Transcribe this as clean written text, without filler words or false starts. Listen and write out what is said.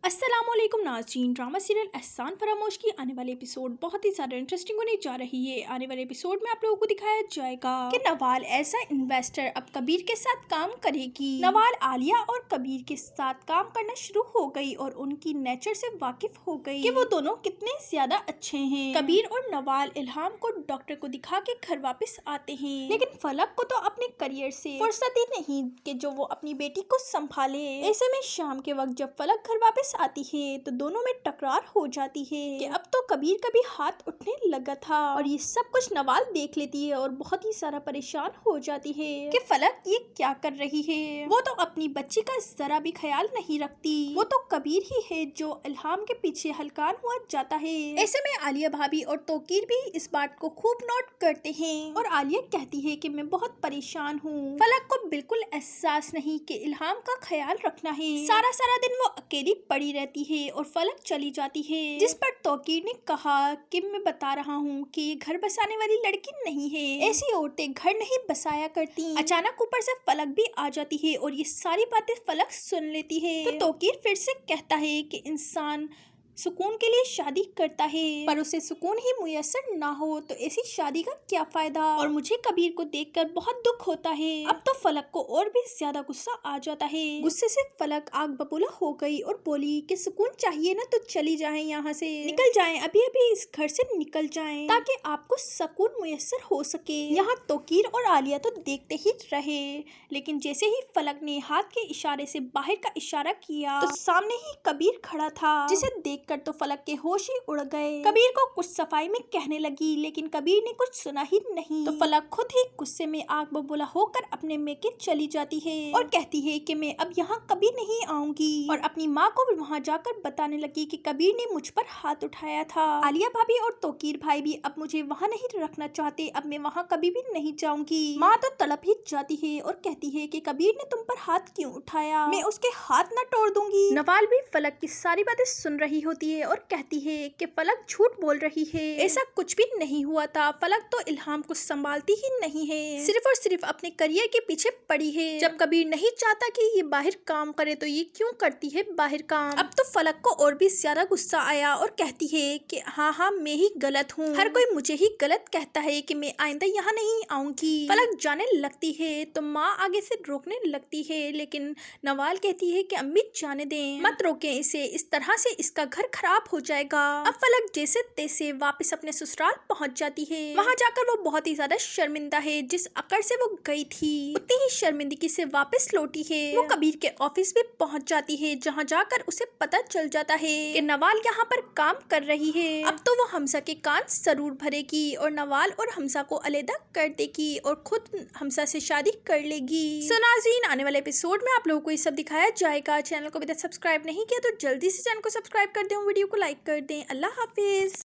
السلام علیکم ناظرین، ڈرامہ سیریل احسان فراموش کی آنے والے ایپیسوڈ بہت ہی زیادہ انٹرسٹنگ ہونے جا رہی ہے۔ آنے والے ایپیسوڈ میں آپ لوگوں کو دکھایا جائے گا کہ نوال ایسا انویسٹر اب کبیر کے ساتھ کام کرے گی۔ نوال عالیہ اور کبیر کے ساتھ کام کرنا شروع ہو گئی اور ان کی نیچر سے واقف ہو گئی کہ وہ دونوں کتنے زیادہ اچھے ہیں۔ کبیر اور نوال الہام کو ڈاکٹر کو دکھا کے گھر واپس آتے ہیں، لیکن فلک کو تو اپنے کریئر سے فرصت ہی نہیں کہ جو وہ اپنی بیٹی کو سنبھالے۔ ایسے میں شام کے وقت جب فلک گھر واپس آتی ہے تو دونوں میں ٹکرار ہو جاتی ہے کہ اب تو کبیر کا بھی ہاتھ اٹھنے لگا تھا، اور یہ سب کچھ نوال دیکھ لیتی ہے اور بہت ہی سارا پریشان ہو جاتی ہے کہ فلک یہ کیا کر رہی ہے۔ وہ تو اپنی بچی کا ذرا بھی خیال نہیں رکھتی، وہ تو کبیر ہی ہے جو الہام کے پیچھے ہلکان ہوا جاتا ہے۔ ایسے میں عالیہ بھابی اور توقیر بھی اس بات کو خوب نوٹ کرتے ہیں اور عالیہ کہتی ہے کہ میں بہت پریشان ہوں۔ فلک کو بالکل احساس نہیں کہ الہام کا خیال رکھنا ہے۔ سارا دن وہ اکیلی پڑی رہتی ہے اور فلک چلی جاتی ہے، جس پر توقیر نے کہا کہ میں بتا رہا ہوں کہ یہ گھر بسانے والی لڑکی نہیں ہے، ایسی عورتیں گھر نہیں بسایا کرتی۔ اچانک اوپر سے فلک بھی آ جاتی ہے اور یہ ساری باتیں فلک سن لیتی ہے تو توقیر پھر سے کہتا ہے کہ انسان سکون کے لیے شادی کرتا ہے، پر اسے سکون ہی میسر نہ ہو تو ایسی شادی کا کیا فائدہ، اور مجھے کبیر کو دیکھ کر بہت دکھ ہوتا ہے۔ اب تو فلک کو اور بھی زیادہ غصہ آ جاتا ہے۔ غصے سے فلک آگ ببولا ہو گئی اور بولی کہ سکون چاہیے نا تو چلی جائیں، یہاں سے نکل جائیں، ابھی اس گھر سے نکل جائیں تاکہ آپ کو سکون میسر ہو سکے۔ یہاں توقیر اور عالیہ تو دیکھتے ہی رہے، لیکن جیسے ہی فلک نے ہاتھ کے اشارے سے باہر کا اشارہ کیا تو سامنے ہی کبیر کھڑا تھا، جسے دیکھ کر تو فلک کے ہوش ہی اڑ گئے۔ کبیر کو کچھ صفائی میں کہنے لگی، لیکن کبیر نے کچھ سنا ہی نہیں تو فلک خود ہی غصے میں آگ ببولا ہو کر اپنے میکے چلی جاتی ہے اور کہتی ہے کہ میں اب یہاں کبھی نہیں آؤں گی، اور اپنی ماں کو وہاں جا کر بتانے لگی کہ کبیر نے مجھ پر ہاتھ اٹھایا تھا۔ عالیہ بھابی اور توقیر بھائی بھی اب مجھے وہاں نہیں رکھنا چاہتے، اب میں وہاں کبھی بھی نہیں جاؤں گی۔ ماں تو تڑپ ہی جاتی ہے اور کہتی ہے کہ کبیر نے تم پر ہاتھ کیوں اٹھایا، میں اس کے ہاتھ نہ توڑ دوں گی۔ نوال بھی فلک کی ساری باتیں سن رہی ہوتی ہے اور کہتی ہے کہ فلک جھوٹ بول رہی ہے، ایسا کچھ بھی نہیں ہوا تھا، فلک تو الہام کو سنبھالتی ہی نہیں ہے، صرف اور صرف اپنے کریئر کے پیچھے پڑی ہے۔ جب کبیر نہیں چاہتا کہ یہ باہر کام کرے تو یہ کیوں کرتی ہے باہر کام۔ اب تو فلک کو اور بھی زیادہ غصہ آیا اور کہتی ہے کہ ہاں میں ہی غلط ہوں، ہر کوئی مجھے ہی غلط کہتا ہے کہ میں آئندہ یہاں نہیں آؤں گی۔ فلک جانے لگتی ہے تو ماں آگے سے روکنے لگتی ہے، لیکن نوال کہتی ہے کہ امی جانے دیں، مت روکیں اسے، اس طرح سے اس کا گھر خراب ہو جائے گا۔ اب فلک جیسے تیسے واپس اپنے سسرال پہنچ جاتی ہے۔ وہاں جا کر وہ بہت ہی زیادہ شرمندہ ہے، جس عقل سے وہ گئی تھی اتنی ہی شرمندگی سے واپس لوٹی ہے۔ وہ کبیر کے آفس بھی پہنچ جاتی ہے، جہاں جا کر اسے پتہ چل جاتا ہے کہ نوال یہاں پر کام کر رہی ہے۔ اب تو وہ حمزہ کے کان ضرور بھرے گی اور نوال اور حمزہ کو علیحدہ کر دے گی اور خود حمزہ سے شادی کر لے گی۔ سو ناظرین، آنے والے ایپیسوڈ میں آپ لوگوں کو یہ سب دکھایا جائے گا۔ چینل کو ابھی تک سبسکرائب نہیں کیا تو جلدی سے چینل کو سبسکرائب کر دیں، ویڈیو کو لائک کر دیں۔ اللہ حافظ۔